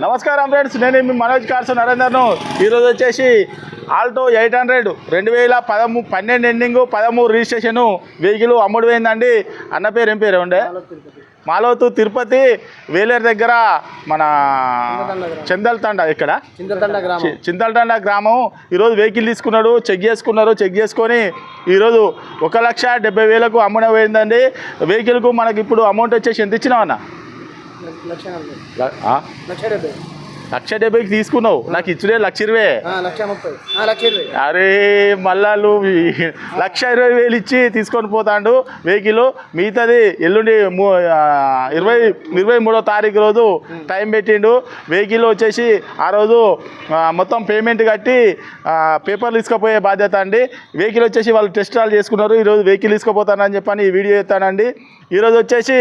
నమస్కారం ఫ్రెండ్స్, నేను మీ మనోజ్ కార్స్ నరేందర్ను. ఈరోజు వచ్చేసి ఆల్టో 800 2012 ఎండింగ్ 13 రిజిస్ట్రేషను వెహికల్ అమ్ముడు పోయిందండి. అన్న పేరు ఏం పేరు ఉండే? మాలోతు తిరుపతి వేలేరు దగ్గర మన చింతలతండ. ఇక్కడ చింతలతండ గ్రామం. ఈరోజు వెహికల్ తీసుకున్నాడు, చెక్ చేసుకొని ఈరోజు 1,70,000కు అమ్ముడు పోయిందండి. వెహికల్కు మనకి ఇప్పుడు అమౌంట్ వచ్చేసి ఎంత ఇచ్చినావు అన్న? 1,70,000కి తీసుకున్నావు, నాకు ఇచ్చుడే 1,20,000. అరే మళ్ళా నువ్వు 1,20,000 ఇచ్చి తీసుకొని పోతాడు వెహికల్. మిగతాది ఎల్లుండి 23వ తారీఖు రోజు టైం పెట్టిండు. వెహికల్ వచ్చేసి ఆ రోజు మొత్తం పేమెంట్ కట్టి పేపర్లు తీసుకుపోయే బాధ్యత అండి. వెహికల్ వచ్చేసి వాళ్ళు టెస్ట్ డ్రైవ్ చేసుకున్నారు. ఈరోజు వెహికల్ తీసుకుపోతానని చెప్పని ఈ వీడియో చేస్తానండి. ఈరోజు వచ్చేసి